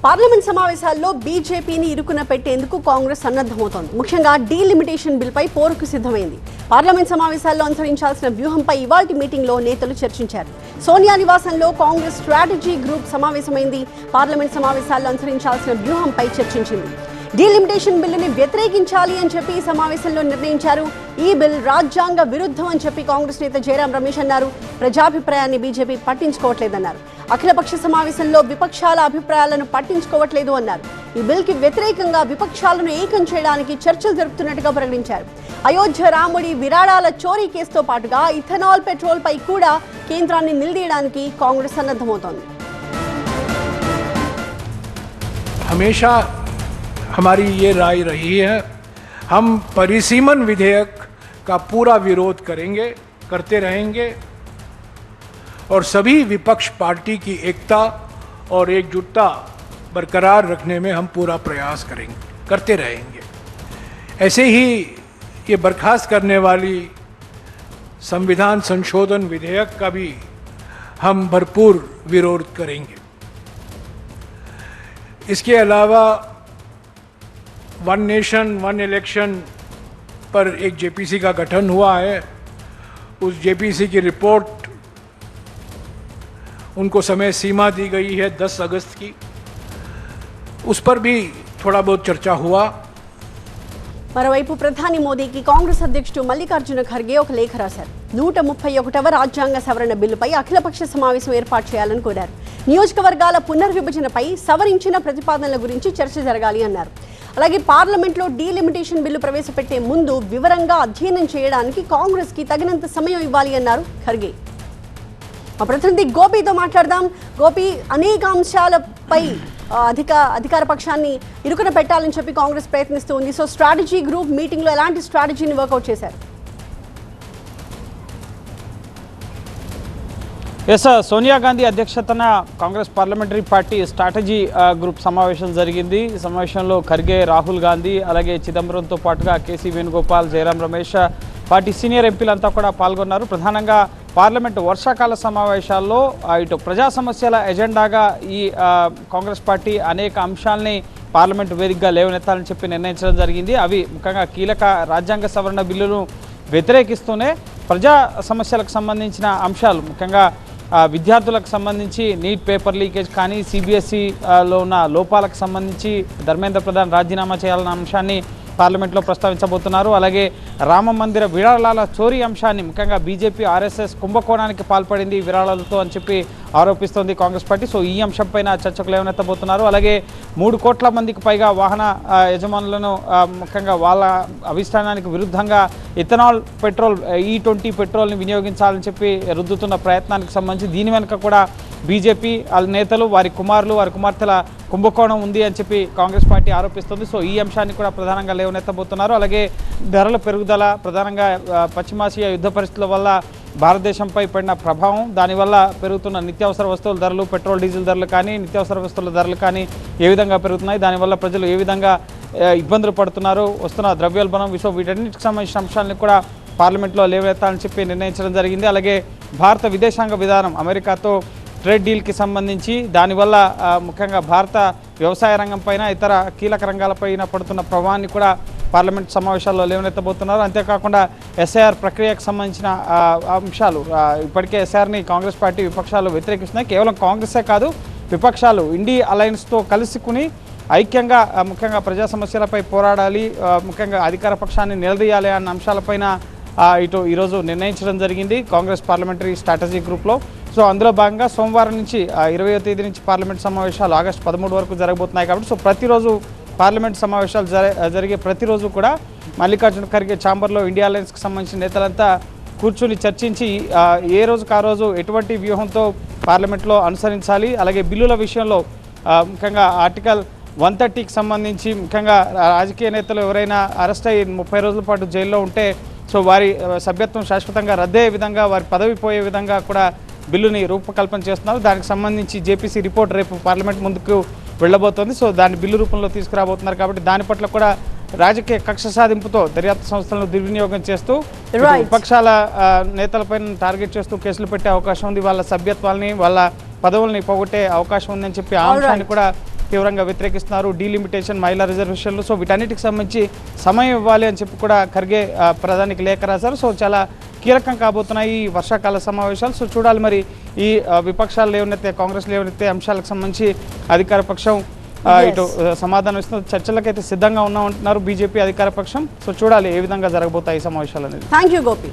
Parliament సమావేశాల్లో బీజేపీని ఇరుకున పెట్టేందుకు కాంగ్రెస్ సన్నద్ధమవుతోంది. ముఖ్యంగా డీలిమిటేషన్ బిల్పై పోరుకు సిద్ధమైంది. పార్లమెంట్ సమావేశాల్లో అనుసరించాల్సిన వ్యూహంపై ఇవాల్టి మీటింగ్లో నేతలు చర్చించారు. సోనియా నివాసంలో కాంగ్రెస్ స్ట్రాటజీ గ్రూప్ సమావేశమైంది. పార్లమెంట్ సమావేశాల్లో అనుసరించాల్సిన వ్యూహంపై చర్చించింది. డీలిమిటేషన్ బిల్లుని వ్యతిరేకించాలి అని చెప్పి ఈ సమావేశంలో నిర్ణయించారు. ఈ బిల్ రాజ్యాంగ విరుద్ధం అని చెప్పి కాంగ్రెస్ నేత జయరాం రమేష్ అన్నారు. ప్రజాభిప్రాయాన్ని బీజేపీ పట్టించుకోవట్లేదన్నారు. అఖిలపక్ష సమావేశంలో విపక్షాల అభిప్రాయాలను పట్టించుకోవట్లేదు అన్నారు. ఈ బిల్కి వ్యతిరేకంగా విపక్షాలను ఏకం చేయడానికి చర్చలు జరుపుతున్నట్టుగా ప్రకటించారు. అయోధ్య రాముడి విరాళాల చోరీ కేసుతో పాటుగా ఇథనాల్ పెట్రోల్ పై కూడా కేంద్రాన్ని నిలదీయడానికి కాంగ్రెస్ సన్నద్ధమవుతోంది. हमेशा हमारी ये राय रही है, हम परिसीमन विधेयक का पूरा विरोध करते रहेंगे और सभी विपक्ष पार्टी की एकता और एकजुटता बरकरार रखने में हम पूरा प्रयास करते रहेंगे। ऐसे ही ये बर्खास्त करने वाली संविधान संशोधन विधेयक का भी हम भरपूर विरोध करेंगे। इसके अलावा वन नेशन वन इलेक्शन पर एक जेपीसी का गठन हुआ है। उस जेपीसी की रिपोर्ट उनको समय सीमा दी गई है 10 अगस्त की, उस पर भी थोड़ा बहुत चर्चा हुआ। మరోవైపు ప్రధాని మోదీకి కాంగ్రెస్ అధ్యక్షుడు మల్లికార్జున ఖర్గే ఒక లేఖ రాశారు. 131వ రాజ్యాంగ సవరణ బిల్లుపై అఖిలపక్ష సమావేశం ఏర్పాటు చేయాలని కోరారు. నియోజకవర్గాల పునర్విభజనపై సవరించిన ప్రతిపాదనల గురించి చర్చ జరగాలి అన్నారు. అలాగే పార్లమెంట్లో డీలిమిటేషన్ బిల్లు ప్రవేశపెట్టే ముందు వివరంగా అధ్యయనం చేయడానికి కాంగ్రెస్ కి తగినంత సమయం ఇవ్వాలి అన్నారు ఖర్గే. మా ప్రతినిధి గోపితో మాట్లాడదాం. గోపి, అనేక అంశాలపై అధికార పక్షాన్ని ఇరుకున పెట్టాలని చెప్పి కాంగ్రెస్ ప్రయత్నిస్తూ ఉంది. సో స్ట్రాటజీ గ్రూప్ మీటింగ్ లో ఎలాంటి స్ట్రాటజీని వర్కౌట్ చేశారు? సోనియా గాంధీ అధ్యక్షతన Congress parliamentary party strategy group సమావేశం జరిగింది. ఈ సమావేశంలో ఖర్గే, రాహుల్ గాంధీ, అలాగే చిదంబరంతో పాటుగా KC Venugopal, Jairam Ramesh, party senior ఎంపీలంతా కూడా పాల్గొన్నారు. ప్రధానంగా పార్లమెంటు వర్షాకాల సమావేశాల్లో ఇటు ప్రజా సమస్యల ఎజెండాగా ఈ కాంగ్రెస్ పార్టీ అనేక అంశాలని పార్లమెంటు వేదికగా లేవనెత్తాలని చెప్పి నిర్ణయించడం జరిగింది. అవి ముఖ్యంగా కీలక రాజ్యాంగ సవరణ బిల్లును వ్యతిరేకిస్తూనే ప్రజా సమస్యలకు సంబంధించిన అంశాలు, ముఖ్యంగా విద్యార్థులకు సంబంధించి నీట్ పేపర్ లీకేజ్ కానీ, సిబిఎస్ఈలో ఉన్న లోపాలకు సంబంధించి ధర్మేంద్ర ప్రధాన్ రాజీనామా చేయాలన్న అంశాన్ని పార్లమెంట్లో ప్రస్తావించబోతున్నారు. అలాగే రామ మందిర విరాళాల చోరీ అంశాన్ని, ముఖ్యంగా బీజేపీ ఆర్ఎస్ఎస్ కుంభకోణానికి పాల్పడింది విరాళాలతో అని చెప్పి ఆరోపిస్తోంది కాంగ్రెస్ పార్టీ. సో ఈ అంశంపైన చర్చకు లేవనెత్తబోతున్నారు. అలాగే 3 కోట్ల మందికి పైగా వాహన యజమానులను ముఖ్యంగా వాళ్ళ అభిష్టానానికి విరుద్ధంగా ఇథనాల్ పెట్రోల్ E20 పెట్రోల్ని వినియోగించాలని చెప్పి రుద్దుతున్న ప్రయత్నానికి సంబంధించి దీని వెనుక కూడా బీజేపీ నేతలు, వారి కుమారులు, వారి కుమార్తెల కుంభకోణం ఉంది అని చెప్పి కాంగ్రెస్ పార్టీ ఆరోపిస్తుంది. సో ఈ అంశాన్ని కూడా ప్రధానంగా లేవనెత్తబోతున్నారు. అలాగే ధరల పెరుగుదల, ప్రధానంగా పశ్చిమాసియా యుద్ధ పరిస్థితుల వల్ల భారతదేశంపై పడిన ప్రభావం, దానివల్ల పెరుగుతున్న నిత్యావసర వస్తువుల ధరలు, పెట్రోల్ డీజిల్ ధరలు కానీ, నిత్యావసర వస్తువుల ధరలు కానీ ఏ విధంగా పెరుగుతున్నాయి, దానివల్ల ప్రజలు ఏ విధంగా ఇబ్బందులు పడుతున్నారు, వస్తున్న ద్రవ్యోల్బణం, వీటన్నిటికి సంబంధించిన అంశాలను కూడా పార్లమెంట్లో లేవనెత్తాలని చెప్పి నిర్ణయించడం జరిగింది. అలాగే భారత విదేశాంగ విధానం, అమెరికాతో ట్రేడ్ డీల్కి సంబంధించి దానివల్ల ముఖ్యంగా భారత వ్యవసాయ రంగం పైన, ఇతర కీలక రంగాలపైన పడుతున్న ప్రభావాన్ని కూడా పార్లమెంట్ సమావేశాల్లో లేవనెత్తబోతున్నారు. అంతేకాకుండా ఎస్ఐఆర్ ప్రక్రియకు సంబంధించిన అంశాలు, ఇప్పటికే ఎస్ఐఆర్ని కాంగ్రెస్ పార్టీ విపక్షాలు వ్యతిరేకిస్తున్నాయి. కేవలం కాంగ్రెసే కాదు, విపక్షాలు ఇండీ అలయన్స్తో కలుసుకుని ఐక్యంగా ముఖ్యంగా ప్రజా సమస్యలపై పోరాడాలి, ముఖ్యంగా అధికార పక్షాన్ని నిలదీయాలి అన్న అంశాలపైన ఈరోజు నిర్ణయించడం జరిగింది కాంగ్రెస్ పార్లమెంటరీ స్ట్రాటజీ గ్రూప్లో. సో అందులో భాగంగా సోమవారం నుంచి 20వ తేదీ నుంచి పార్లమెంట్ సమావేశాలు ఆగస్టు 13 వరకు జరగబోతున్నాయి. కాబట్టి సో ప్రతిరోజు పార్లమెంట్ సమావేశాలు జరిగే ప్రతిరోజు కూడా మల్లికార్జున ఖర్గే ఛాంబర్లో ఇండియా అలయన్స్కి సంబంధించిన నేతలంతా కూర్చుని చర్చించి ఏ రోజుకు ఆ రోజు ఎటువంటి వ్యూహంతో పార్లమెంట్లో అనుసరించాలి, అలాగే బిల్లుల విషయంలో ముఖ్యంగా ఆర్టికల్ 130కి సంబంధించి ముఖ్యంగా రాజకీయ నేతలు ఎవరైనా అరెస్ట్ అయ్యి 30 రోజుల పాటు జైల్లో ఉంటే సో వారి సభ్యత్వం శాశ్వతంగా రద్దయ్యే విధంగా, వారి పదవి పోయే విధంగా కూడా బిల్లుని రూపకల్పన చేస్తున్నారు. దానికి సంబంధించి జేపీసీ రిపోర్ట్ రేపు పార్లమెంట్ ముందుకు వెళ్ళబోతోంది. సో దాన్ని బిల్లు రూపంలో తీసుకురాబోతున్నారు. కాబట్టి దాని పట్ల కూడా రాజకీయ కక్ష సాధింపుతో దర్యాప్తు సంస్థలను దుర్వినియోగం చేస్తూ విపక్షాల నేతలపైన టార్గెట్ చేస్తూ కేసులు పెట్టే అవకాశం ఉంది. వాళ్ళ సభ్యత్వాల్ని, వాళ్ళ పదవుల్ని పోగొట్టే అవకాశం ఉందని చెప్పి ఆ అంశాన్ని కూడా తీవ్రంగా వ్యతిరేకిస్తున్నారు. డీలిమిటేషన్, మహిళా రిజర్వేషన్లు, సో వీటన్నిటికి సంబంధించి సమయం ఇవ్వాలి అని చెప్పి కూడా ఖర్గే ప్రధానికి లేఖ రాశారు. సో చాలా కీలకం కాబోతున్నాయి ఈ వర్షాకాల సమావేశాలు. సో చూడాలి మరి ఈ విపక్షాలు లేవనెత్తే, కాంగ్రెస్ లేవనెత్తే అంశాలకు సంబంధించి అధికార పక్షం ఇటు సమాధానం ఇస్తున్న చర్చలకైతే సిద్ధంగా ఉన్నామంటున్నారు బీజేపీ అధికార పక్షం. సో చూడాలి ఏ విధంగా జరగబోతాయి ఈ సమావేశాలు అనేది. Thank you Gopi.